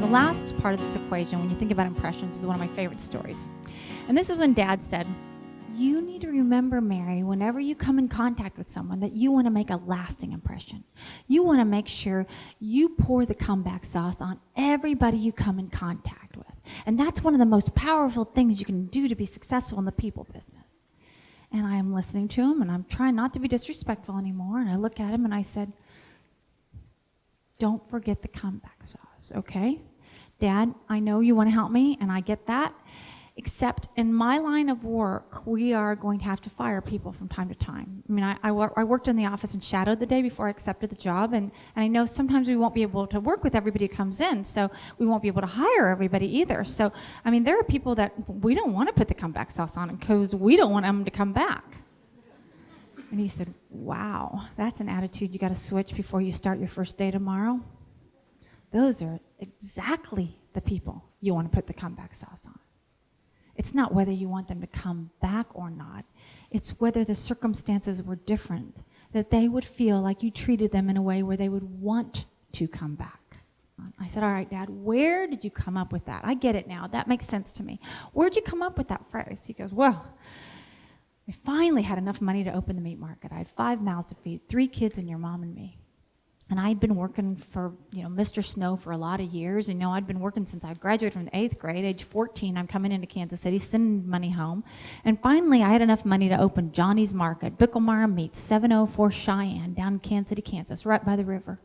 last part of this equation, when you think about impressions, is one of my favorite stories. And this is when Dad said, you need to remember, Mary, whenever you come in contact with someone, that you want to make a lasting impression. You want to make sure you pour the comeback sauce on everybody you come in contact with. And that's one of the most powerful things you can do to be successful in the people business. And I am listening to him, and I'm trying not to be disrespectful anymore. And I look at him and I said, don't forget the comeback sauce, okay? Dad, I know you want to help me, and I get that. Except in my line of work, we are going to have to fire people from time to time. I mean, I worked in the office and shadowed the day before I accepted the job, and I know sometimes we won't be able to work with everybody who comes in, so we won't be able to hire everybody either. So, I mean, there are people that we don't want to put the comeback sauce on because we don't want them to come back. And he said, wow, that's an attitude you got to switch before you start your first day tomorrow. Those are exactly the people you want to put the comeback sauce on. It's not whether you want them to come back or not. It's whether the circumstances were different, that they would feel like you treated them in a way where they would want to come back. I said, all right, Dad, where did you come up with that? I get it now. That makes sense to me. Where'd you come up with that phrase? He goes, well, I finally had enough money to open the meat market. I had 5 mouths to feed, 3 kids and your mom and me. And I'd been working for, Mr. Snow for a lot of years. And, I'd been working since I graduated from the 8th grade. Age 14, I'm coming into Kansas City, sending money home. And finally, I had enough money to open Johnny's Market, Bicklemar Meats, 704 Cheyenne, down in Kansas City, Kansas, right by the river.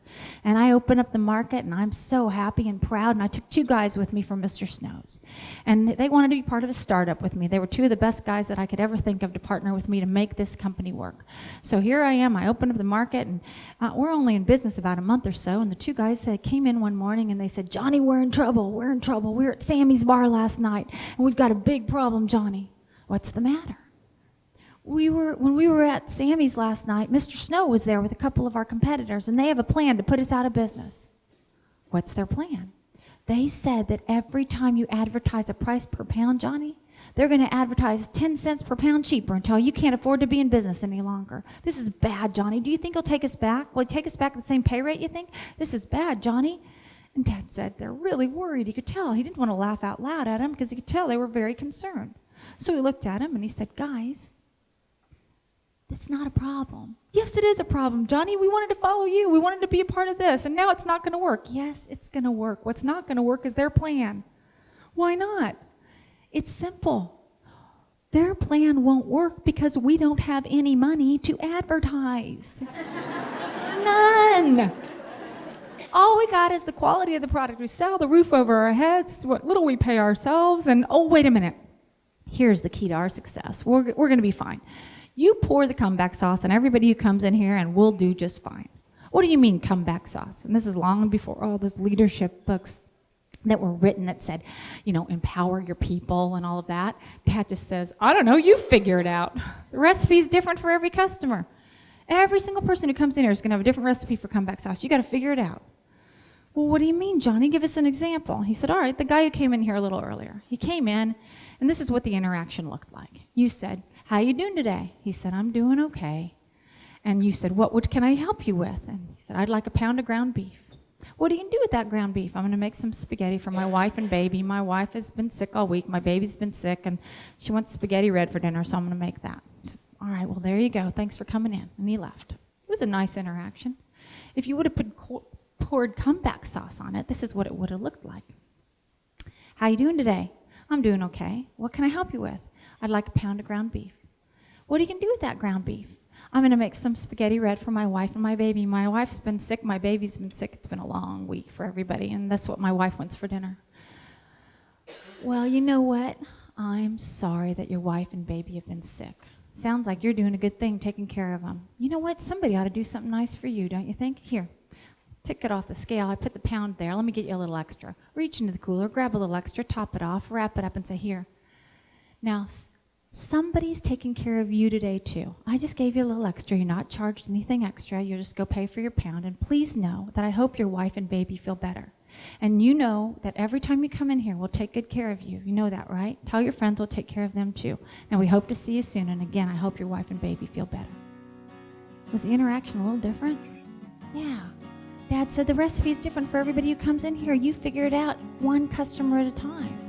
And I opened up the market, and I'm so happy and proud. And I took 2 guys with me from Mr. Snow's. And they wanted to be part of a startup with me. They were 2 of the best guys that I could ever think of to partner with me to make this company work. So here I am. I opened up the market, and we're only in business about a month or so, and the 2 guys came in one morning and they said, Johnny, we're in trouble. We were at Sammy's bar last night, and we've got a big problem, Johnny. What's the matter? When we were at Sammy's last night, Mr. Snow was there with a couple of our competitors, and they have a plan to put us out of business. What's their plan? They said that every time you advertise a price per pound, Johnny, they're going to advertise 10 cents per pound cheaper until you can't afford to be in business any longer. This is bad, Johnny. Do you think he'll take us back? Will he take us back at the same pay rate, you think? This is bad, Johnny. And Dad said, they're really worried. He could tell. He didn't want to laugh out loud at him because he could tell they were very concerned. So he looked at him and he said, guys, it's not a problem. Yes, it is a problem, Johnny. We wanted to follow you. We wanted to be a part of this, and now it's not going to work. Yes, it's going to work. What's not going to work is their plan. Why not? It's simple. Their plan won't work because we don't have any money to advertise. None. All we got is the quality of the product we sell, the roof over our heads, what little we pay ourselves, and oh, wait a minute. Here's the key to our success. We're going to be fine. You pour the comeback sauce on everybody who comes in here, and we'll do just fine. What do you mean comeback sauce? And this is long before all those leadership books that were written that said, empower your people and all of that. Dad just says, I don't know, you figure it out. The recipe's different for every customer. Every single person who comes in here is going to have a different recipe for comeback sauce. You got to figure it out. Well, what do you mean, Johnny? Give us an example. He said, all right, the guy who came in here a little earlier. He came in, and this is what the interaction looked like. You said, how you doing today? He said, I'm doing okay. And you said, what can I help you with? And he said, I'd like a pound of ground beef. What are you going to do with that ground beef? I'm going to make some spaghetti for my wife and baby. My wife has been sick all week. My baby's been sick, and she wants spaghetti red for dinner, so I'm going to make that. He said, all right, well, there you go. Thanks for coming in. And he left. It was a nice interaction. If you would have poured comeback sauce on it, this is what it would have looked like. How you doing today? I'm doing okay. What can I help you with? I'd like a pound of ground beef. What are you going to do with that ground beef? I'm going to make some spaghetti red for my wife and my baby. My wife's been sick. My baby's been sick. It's been a long week for everybody, and that's what my wife wants for dinner. Well, you know what? I'm sorry that your wife and baby have been sick. Sounds like you're doing a good thing taking care of them. You know what? Somebody ought to do something nice for you, don't you think? Here, take it off the scale. I put the pound there. Let me get you a little extra. Reach into the cooler, grab a little extra, top it off, wrap it up, and say, here. Now, somebody's taking care of you today, too. I just gave you a little extra. You're not charged anything extra. You'll just go pay for your pound. And please know that I hope your wife and baby feel better. And you know that every time you come in here, we'll take good care of you. You know that, right? Tell your friends we'll take care of them, too. And we hope to see you soon. And again, I hope your wife and baby feel better. Was the interaction a little different? Yeah. Dad Dad said the recipe is different for everybody who comes in here. You figure it out one customer at a time.